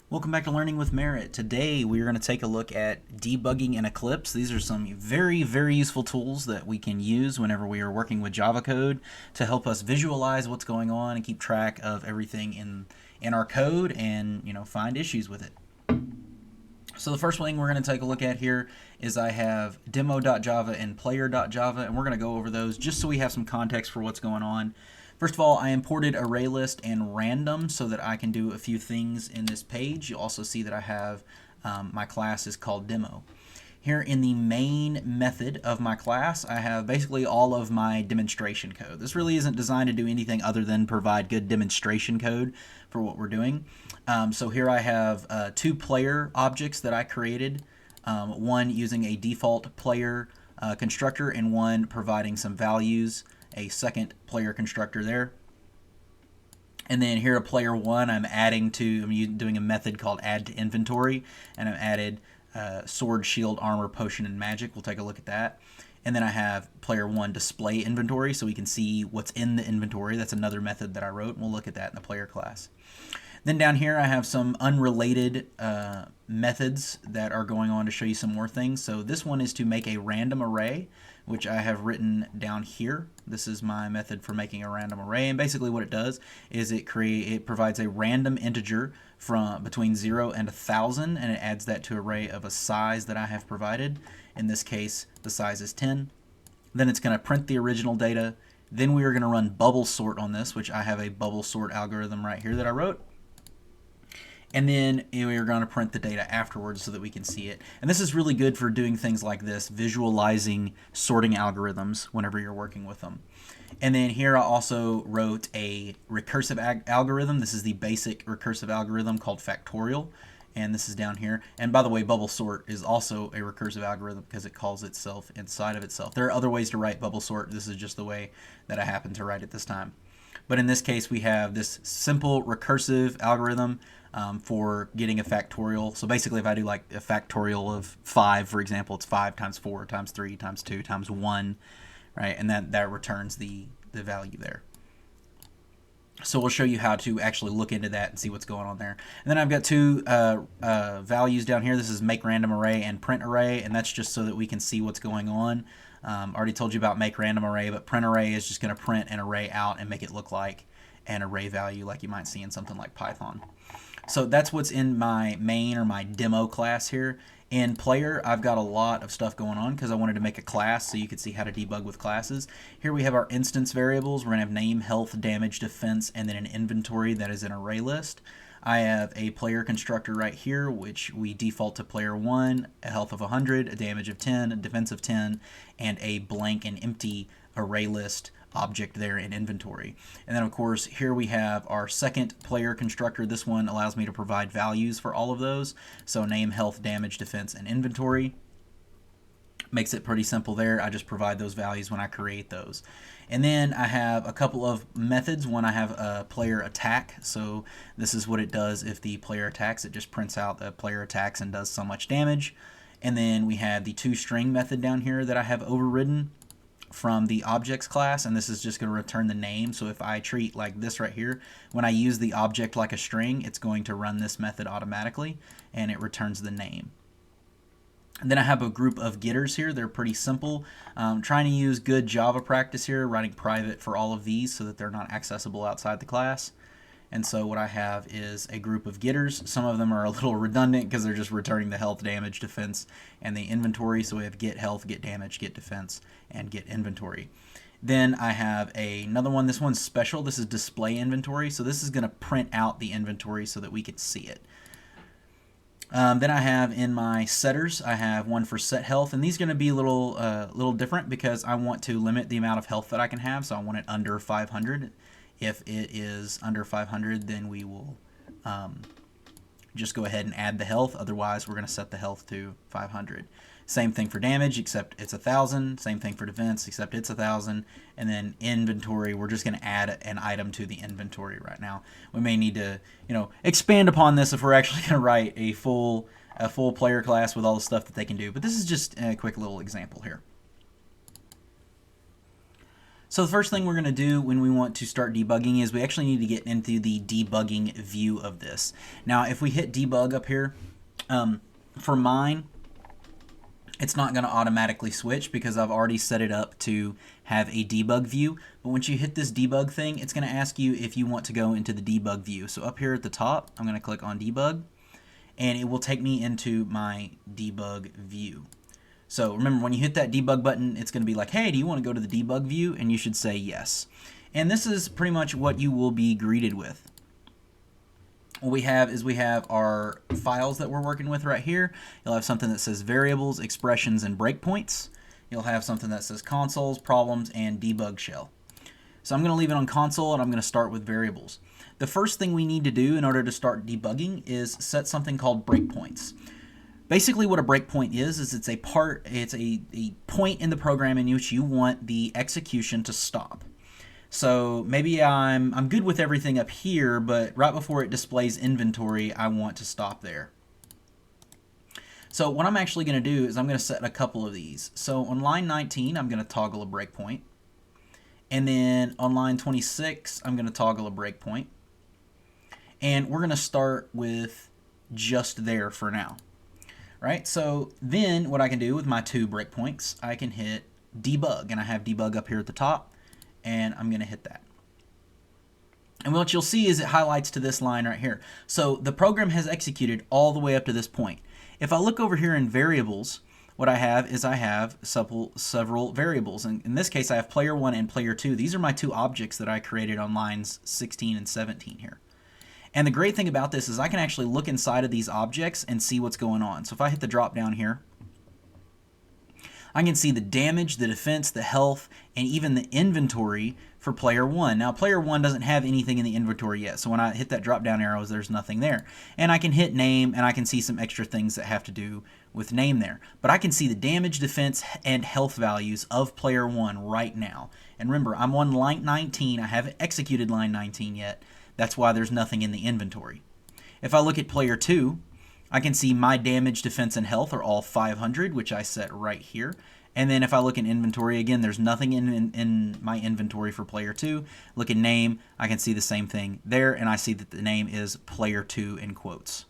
Welcome back to Learning with Merit. Today we are going to take a look at debugging in Eclipse. These are some very useful tools that we can use whenever we are working with Java code to help us visualize what's going on and keep track of everything in our code and find issues with it. So the first thing we're going to take a look at here is I have demo.java and player.java, and we're going to go over those just so we have some context for what's going on. First of all, I imported ArrayList and random so that I can do a few things in this page. You'll also see that I have my class is called demo. Here in the main method of my class, I have basically all of my demonstration code. This really isn't designed to do anything other than provide good demonstration code for what we're doing. So here I have two player objects that I created, one using a default player constructor and one providing some values, a second player constructor there. And then here at player one, I'm doing a method called add to inventory, and I've added sword, shield, armor, potion, and magic. We'll take a look at that. And then I have player one display inventory so we can see what's in the inventory. That's another method that I wrote, and we'll look at that in the player class. Then down here I have some unrelated methods that are going on to show you some more things. So this one is to make a random array, which I have written down here. This is my method for making a random array, and basically what it does is it provides a random integer from between 0 and 1,000, and it adds that to an array of a size that I have provided. In this case, the size is 10. Then it's going to print the original data. Then we are going to run bubble sort on this, which I have a bubble sort algorithm right here that I wrote. And then we are going to print the data afterwards so that we can see it. And this is really good for doing things like this, visualizing sorting algorithms whenever you're working with them. And then here I also wrote a recursive algorithm. This is the basic recursive algorithm called factorial. And this is down here. And by the way, bubble sort is also a recursive algorithm because it calls itself inside of itself. There are other ways to write bubble sort. This is just the way that I happen to write it this time. But in this case, we have this simple recursive algorithm for getting a factorial. So basically, if I do like a factorial of 5, for example, it's 5 times 4 times 3 times 2 times 1, right? And that returns the value there. So we'll show you how to actually look into that and see what's going on there. And then I've got two values down here. This is make random array and print array, and that's just so that we can see what's going on. Already told you about make random array, but print array is just going to print an array out and make it look like an array value like you might see in something like Python. So that's what's in my main or my demo class here. In player, I've got a lot of stuff going on because I wanted to make a class so you could see how to debug with classes. Here we have our instance variables. We're going to have name, health, damage, defense, and then an inventory that is an array list. I have a player constructor right here, which we default to player 1, a health of 100, a damage of 10, a defense of 10, and a blank and empty array list object there in inventory. And then of course here we have our second player constructor. This one allows me to provide values for all of those. So name, health, damage, defense, and inventory. Makes it pretty simple there. I just provide those values when I create those. And then I have a couple of methods. One, I have a player attack. So this is what it does if the player attacks. It just prints out the player attacks and does so much damage. And then we have the toString method down here that I have overridden from the objects class, and this is just going to return the name. So if I treat like this right here, when I use the object like a string, it's going to run this method automatically, and it returns the name. And then I have a group of getters here. They're pretty simple. Trying to use good Java practice here, writing private for all of these so that they're not accessible outside the class. And so what I have is a group of getters. Some of them are a little redundant because they're just returning the health, damage, defense, and the inventory. So we have get health, get damage, get defense, and get inventory. Then I have another one. This one's special. This is display inventory. So this is going to print out the inventory so that we can see it. Then I have in my setters, I have one for set health, and these are going to be a little different because I want to limit the amount of health that I can have. So I want it under 500. If it is under 500, then we will just go ahead and add the health. Otherwise, we're going to set the health to 500. Same thing for damage, except it's 1,000. Same thing for defense, except it's 1,000. And then inventory, we're just going to add an item to the inventory right now. We may need to, expand upon this if we're actually going to write a full player class with all the stuff that they can do. But this is just a quick little example here. So the first thing we're going to do when we want to start debugging is we actually need to get into the debugging view of this. Now, if we hit debug up here, for mine, it's not going to automatically switch because I've already set it up to have a debug view. But once you hit this debug thing, it's going to ask you if you want to go into the debug view. So up here at the top, I'm going to click on debug, and it will take me into my debug view. So remember, when you hit that debug button, it's going to be like, hey, do you want to go to the debug view? And you should say yes. And this is pretty much what you will be greeted with. What we have is we have our files that we're working with right here. You'll have something that says variables, expressions, and breakpoints. You'll have something that says consoles, problems, and debug shell. So I'm going to leave it on console, and I'm going to start with variables. The first thing we need to do in order to start debugging is set something called breakpoints. Basically what a breakpoint is it's a point in the program in which you want the execution to stop. So maybe I'm good with everything up here, but right before it displays inventory, I want to stop there. So what I'm actually going to do is I'm going to set a couple of these. So on line 19, I'm going to toggle a breakpoint. And then on line 26, I'm going to toggle a breakpoint. And we're going to start with just there for now. Right? So then what I can do with my two breakpoints, I can hit debug, and I have debug up here at the top, and I'm going to hit that. And what you'll see is it highlights to this line right here. So the program has executed all the way up to this point. If I look over here in variables, what I have is I have several variables. And in this case, I have player 1 and player 2. These are my two objects that I created on lines 16 and 17 here. And the great thing about this is I can actually look inside of these objects and see what's going on. So if I hit the drop down here, I can see the damage, the defense, the health, and even the inventory for player 1. Now player 1 doesn't have anything in the inventory yet, so when I hit that drop down arrows, there's nothing there. And I can hit name, and I can see some extra things that have to do with name there. But I can see the damage, defense, and health values of player 1 right now. And remember, I'm on line 19. I haven't executed line 19 yet. That's why there's nothing in the inventory. If I look at player 2, I can see my damage, defense, and health are all 500, which I set right here. And then if I look in inventory, again, there's nothing in my inventory for player 2. Look at name, I can see the same thing there, and I see that the name is player 2 in quotes.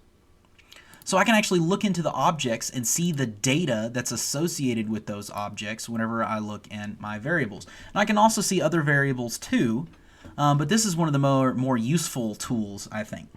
So I can actually look into the objects and see the data that's associated with those objects whenever I look in my variables. And I can also see other variables too, but this is one of the more useful tools, I think.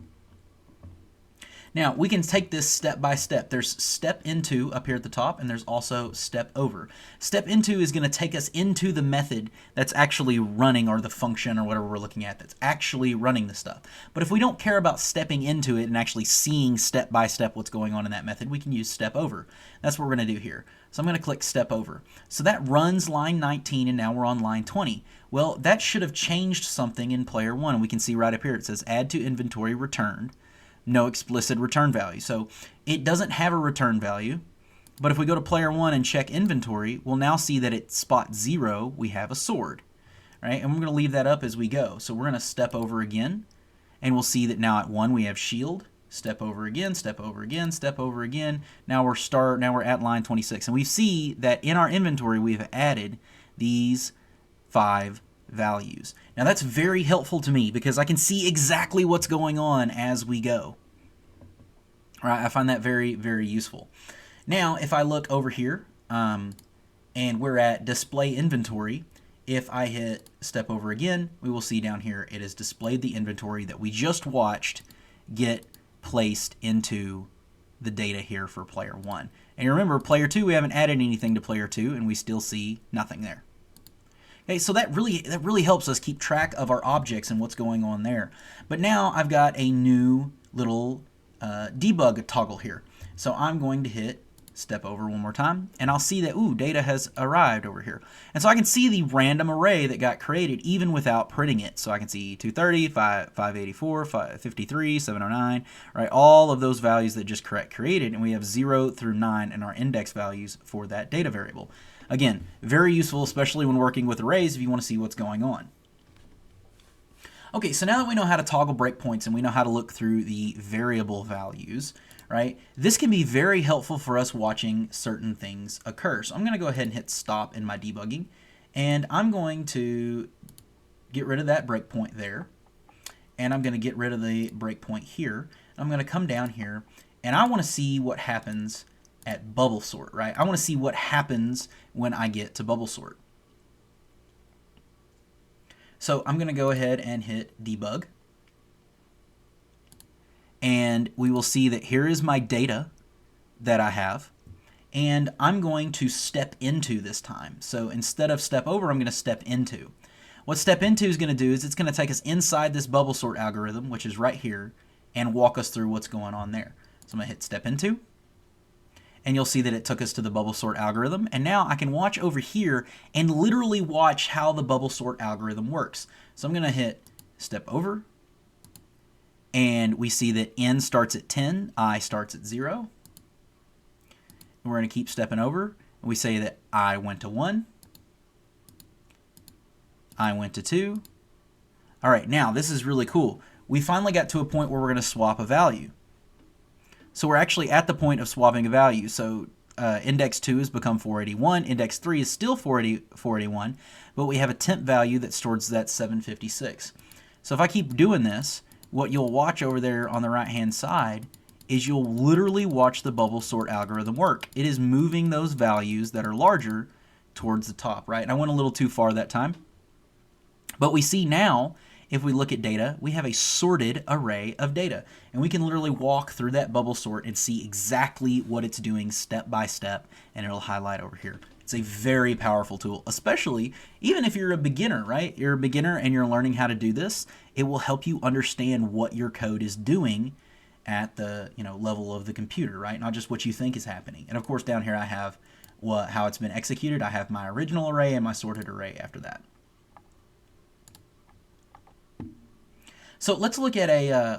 Now, we can take this step by step. There's step into up here at the top, and there's also step over. Step into is going to take us into the method that's actually running, or the function or whatever we're looking at that's actually running the stuff. But if we don't care about stepping into it and actually seeing step by step what's going on in that method, we can use step over. That's what we're going to do here. So I'm going to click step over. So that runs line 19, and now we're on line 20. Well, that should have changed something in player 1. And we can see right up here it says add to inventory returned. No explicit return value. So it doesn't have a return value, but if we go to player 1 and check inventory, we'll now see that at spot 0 we have a sword, right? And we're going to leave that up as we go. So we're going to step over again, and we'll see that now at 1 we have shield. Step over again, step over again, step over again. Now we're at line 26, and we see that in our inventory we've added these 5 values. Now that's very helpful to me because I can see exactly what's going on as we go. Right? I find that very, very useful. Now if I look over here and we're at display inventory, if I hit step over again, we will see down here it has displayed the inventory that we just watched get placed into the data here for player 1. And remember, player 2, we haven't added anything to player 2, and we still see nothing there. Okay, so that really helps us keep track of our objects and what's going on there. But now I've got a new little debug toggle here. So I'm going to hit step over one more time, and I'll see that, ooh, data has arrived over here. And so I can see the random array that got created even without printing it. So I can see 230, 584, 553, 709, right? All of those values that just created, and we have 0 through 9 in our index values for that data variable. Again, very useful, especially when working with arrays if you want to see what's going on. Okay, so now that we know how to toggle breakpoints and we know how to look through the variable values, right, this can be very helpful for us watching certain things occur. So I'm going to go ahead and hit stop in my debugging, And I'm going to get rid of that breakpoint there. And I'm going to get rid of the breakpoint here. I'm going to come down here, and I want to see what happens at bubble sort, right? I want to see what happens when I get to bubble sort. So I'm going to go ahead and hit debug. And we will see that here is my data that I have. And I'm going to step into this time. So instead of step over, I'm going to step into. What step into is going to do is it's going to take us inside this bubble sort algorithm, which is right here, and walk us through what's going on there. So I'm going to hit step into. And you'll see that it took us to the bubble sort algorithm. And now I can watch over here and literally watch how the bubble sort algorithm works. So I'm going to hit step over. And we see that N starts at 10, I starts at 0. And we're going to keep stepping over. And we say that I went to 1. I went to 2. All right, now this is really cool. We finally got to a point where we're going to swap a value. So we're actually at the point of swapping a value. So index 2 has become 481. Index 3 is still 481, but we have a temp value that stores that 756. So if I keep doing this, what you'll watch over there on the right-hand side is you'll literally watch the bubble sort algorithm work. It is moving those values that are larger towards the top, right? And I went a little too far that time. But we see now, if we look at data, we have a sorted array of data. And we can literally walk through that bubble sort and see exactly what it's doing step by step, and it'll highlight over here. It's a very powerful tool, especially even if you're a beginner, right? You're a beginner and you're learning how to do this. It will help you understand what your code is doing at the level of the computer, right? Not just what you think is happening. And of course, down here I have how it's been executed. I have my original array and my sorted array after that. So let's look at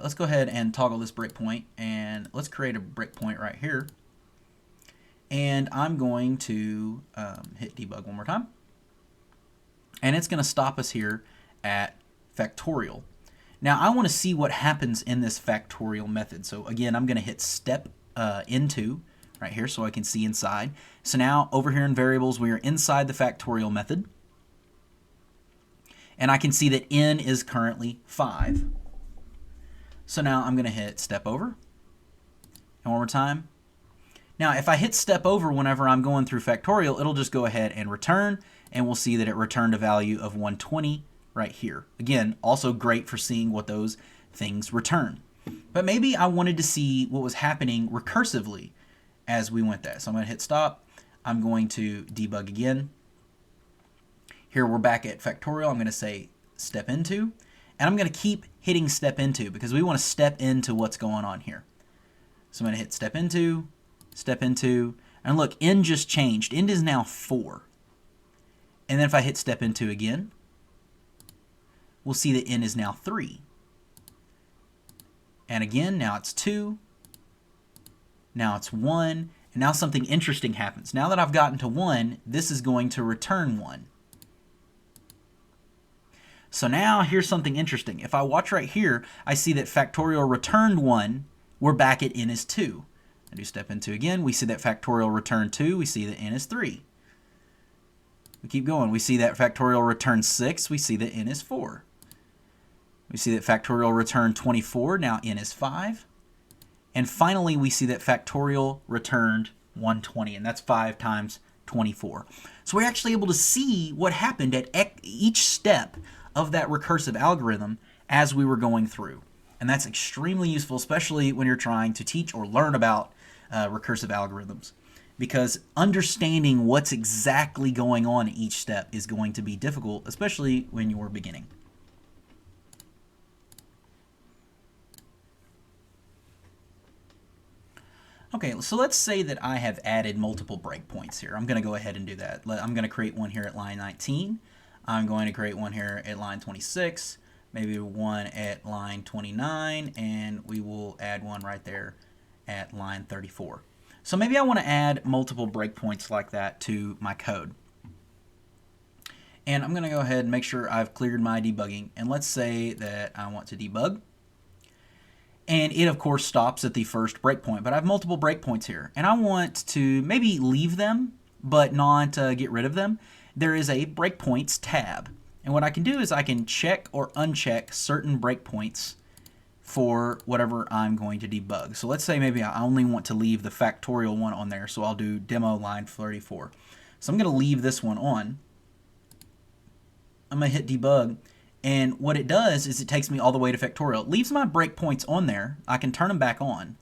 let's go ahead and toggle this breakpoint, and let's create a breakpoint right here. And I'm going to hit debug one more time. And it's going to stop us here at factorial. Now I want to see what happens in this factorial method. So again, I'm going to hit step into right here so I can see inside. So now over here in variables, we are inside the factorial method. And I can see that n is currently 5. So now I'm going to hit step over. And one more time. Now if I hit step over whenever I'm going through factorial, it'll just go ahead and return. And we'll see that it returned a value of 120 right here. Again, also great for seeing what those things return. But maybe I wanted to see what was happening recursively as we went that. So I'm going to hit stop. I'm going to debug again. Here we're back at factorial. I'm going to say step into, and I'm going to keep hitting step into because we want to step into what's going on here. So I'm going to hit step into, and look, n just changed. N is now 4. And then if I hit step into again, we'll see that n is now 3. And again, now it's 2. Now it's 1. And now something interesting happens. Now that I've gotten to 1, this is going to return 1. So now here's something interesting. If I watch right here, I see that factorial returned 1. We're back at n is 2. I do step into again. We see that factorial returned 2. We see that n is 3. We keep going. We see that factorial returned 6. We see that n is 4. We see that factorial returned 24. Now n is 5. And finally, we see that factorial returned 120. And that's 5 times 24. So we're actually able to see what happened at each step of that recursive algorithm as we were going through. And that's extremely useful, especially when you're trying to teach or learn about recursive algorithms, because understanding what's exactly going on in each step is going to be difficult, especially when you're beginning. Okay, so let's say that I have added multiple breakpoints here. I'm going to go ahead and do that. I'm going to create one here at line 19. I'm going to create one here at line 26, maybe one at line 29, and we will add one right there at line 34. So maybe I want to add multiple breakpoints like that to my code. And I'm going to go ahead and make sure I've cleared my debugging. And let's say that I want to debug. And it, of course, stops at the first breakpoint. But I have multiple breakpoints here. And I want to maybe leave them, but not get rid of them. there is a Breakpoints tab. And what I can do is I can check or uncheck certain breakpoints for whatever I'm going to debug. So let's say maybe I only want to leave the factorial one on there, so I'll do demo line 34. So I'm going to leave this one on. I'm going to hit debug, and what it does is it takes me all the way to factorial. It leaves my breakpoints on there. I can turn them back on,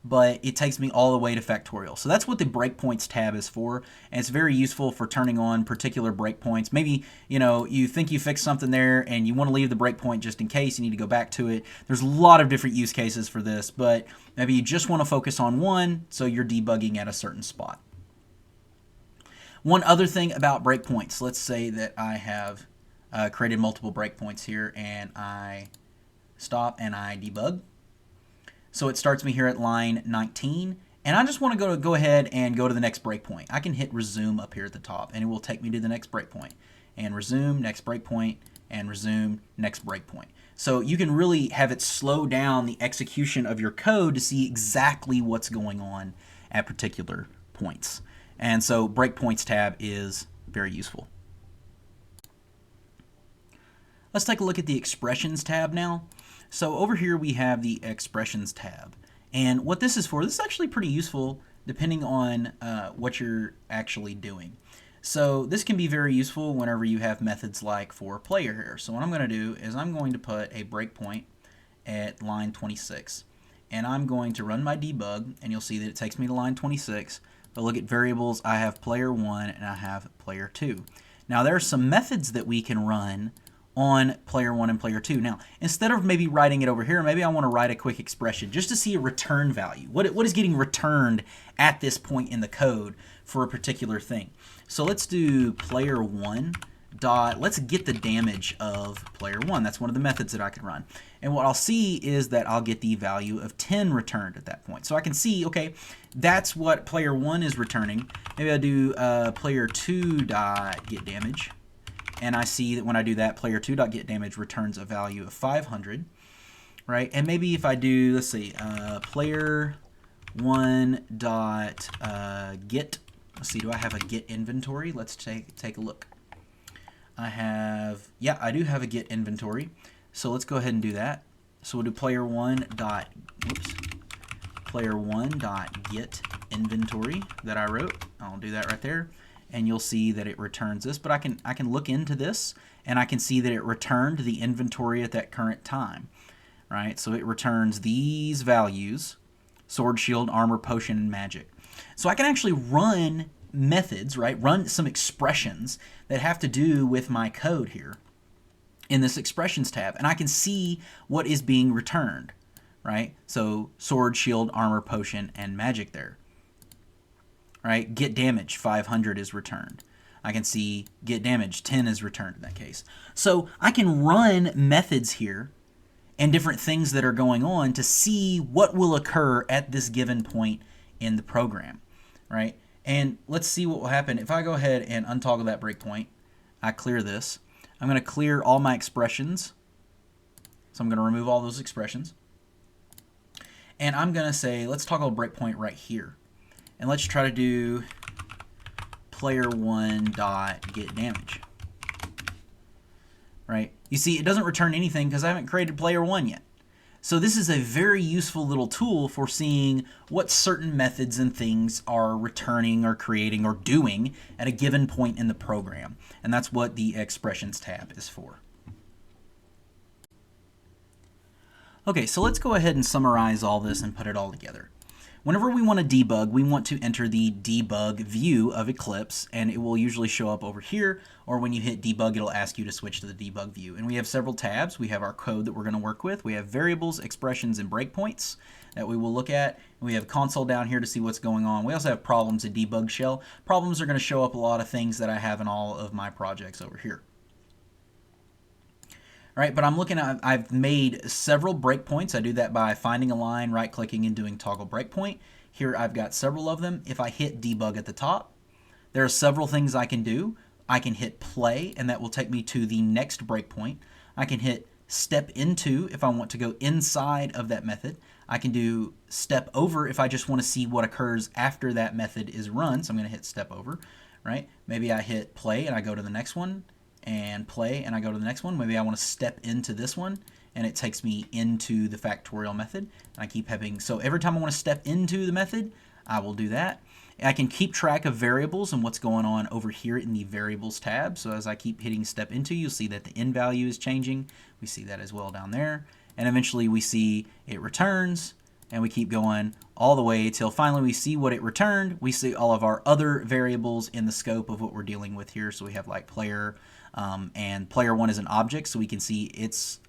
but it takes me all the way to factorial. So that's what the Breakpoints tab is for, and it's very useful for turning on particular breakpoints. Maybe, you know, you think you fixed something there and you want to leave the breakpoint just in case you need to go back to it. There's a lot of different use cases for this, but maybe you just want to focus on one, so you're debugging at a certain spot. One other thing about breakpoints, let's say that I have created multiple breakpoints here, and I stop and I debug. So it starts me here at line 19, and I just want to go ahead and go to the next breakpoint. I can hit resume up here at the top, and it will take me to the next breakpoint. And resume, next breakpoint, and resume, next breakpoint. So you can really have it slow down the execution of your code to see exactly what's going on at particular points. And so Breakpoints tab is very useful. Let's take a look at the Expressions tab now. So over here we have the Expressions tab. And what this is for, this is actually pretty useful depending on what you're actually doing. So this can be very useful whenever you have methods like for player here. So what I'm going to do is I'm going to put a breakpoint at line 26. And I'm going to run my debug, and you'll see that it takes me to line 26. But look at variables, I have player 1 and I have player 2. Now there are some methods that we can run on player 1 and player 2. Now, instead of maybe writing it over here, maybe I want to write a quick expression just to see a return value. What is getting returned at this point in the code for a particular thing. So let's do player 1 dot, let's get the damage of player 1. That's one of the methods that I can run. And what I'll see is that I'll get the value of 10 returned at that point. So I can see, okay, that's what player 1 is returning. Maybe I do player 2 dot get damage. And I see that when I do that, player 2.getDamage returns a value of 500, right? And maybe if I do, let's see, player 1.get, let's see, do I have a get inventory? Let's take a look. I have, yeah, I do have a get inventory. So let's go ahead and do that. So we'll do player 1.get inventory that I wrote. I'll do that right there. And you'll see that it returns this, but I can look into this and I can see that it returned the inventory at that current time, right? So it returns these values: sword, shield, armor, potion, and magic. So I can actually run methods, right? Run some expressions that have to do with my code here in this Expressions tab, and I can see what is being returned, right? So sword, shield, armor, potion, and magic there. Right, get damage 500 is returned. I can see get damage 10 is returned in that case. So I can run methods here and different things that are going on to see what will occur at this given point in the program, right? And let's see what will happen if I go ahead and untoggle that breakpoint. I clear this. I'm going to clear all my expressions. So I'm going to remove all those expressions. And I'm going to say, let's toggle a breakpoint right here. And let's try to do player 1.getDamage. Right? You see, it doesn't return anything because I haven't created player 1 yet. So this is a very useful little tool for seeing what certain methods and things are returning or creating or doing at a given point in the program. And that's what the Expressions tab is for. Okay, so let's go ahead and summarize all this and put it all together. Whenever we want to debug, we want to enter the debug view of Eclipse, and it will usually show up over here, or when you hit debug, it'll ask you to switch to the debug view. And we have several tabs. We have our code that we're going to work with. We have variables, expressions, and breakpoints that we will look at. And we have console down here to see what's going on. We also have problems and debug shell. Problems are going to show up a lot of things that I have in all of my projects over here. All right, but I'm looking at, I've made several breakpoints. I do that by finding a line, right-clicking, and doing toggle breakpoint. Here I've got several of them. If I hit debug at the top, there are several things I can do. I can hit play, and that will take me to the next breakpoint. I can hit step into if I want to go inside of that method. I can do step over if I just want to see what occurs after that method is run. So I'm going to hit step over. right? Maybe I hit play and I go to the next one, and play and I go to the next one. Maybe I want to step into this one and it takes me into the factorial method. And I keep having, so every time I want to step into the method, I will do that. I can keep track of variables and what's going on over here in the variables tab. So as I keep hitting step into, you'll see that the end value is changing. We see that as well down there. And eventually we see it returns, and we keep going all the way till finally we see what it returned. We see all of our other variables in the scope of what we're dealing with here. So we have like player, and player one is an object, so we can see its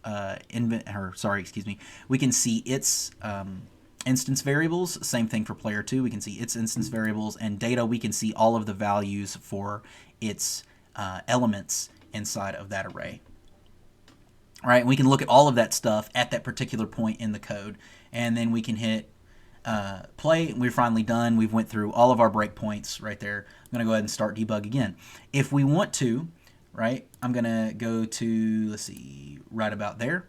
we can see its instance variables. Same thing for player 2. We can see its instance variables, and data, we can see all of the values for its elements inside of that array. All right, and we can look at all of that stuff at that particular point in the code, and then we can hit play, and we're finally done. We've went through all of our breakpoints right there. I'm going to go ahead and start debug again. If we want to, right, I'm going to go to, let's see, right about there.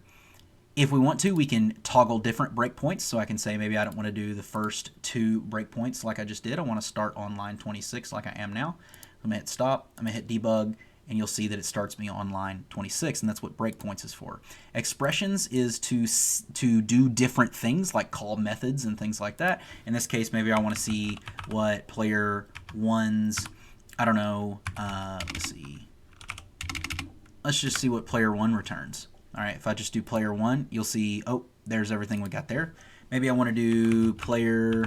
If we want to, we can toggle different breakpoints. So I can say maybe I don't want to do the first 2 breakpoints like I just did. I want to start on line 26 like I am now. I'm going to hit stop. I'm going to hit debug, and you'll see that it starts me on line 26, and that's what breakpoints is for. Expressions is to do different things, like call methods and things like that. In this case, maybe I want to see what player 1's, I don't know, let's see. Let's just see what player 1 returns. All right, if I just do player 1, you'll see, oh, there's everything we got there. Maybe I want to do player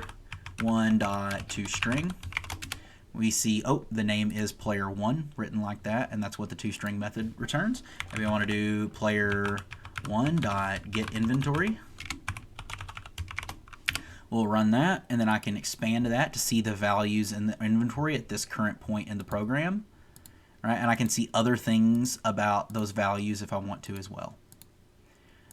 1.toString. We see, oh, the name is player 1 written like that, and that's what the toString method returns. Maybe I want to do player 1.getInventory. We'll run that, and then I can expand that to see the values in the inventory at this current point in the program. Right? And I can see other things about those values if I want to as well.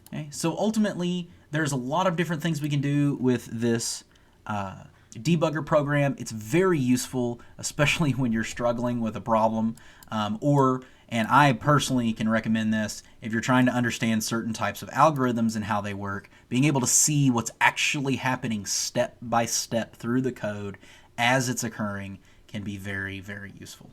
Okay? So ultimately, there's a lot of different things we can do with this debugger program. It's very useful, especially when you're struggling with a problem, and I personally can recommend this if you're trying to understand certain types of algorithms and how they work. Being able to see what's actually happening step by step through the code as it's occurring can be very, very useful.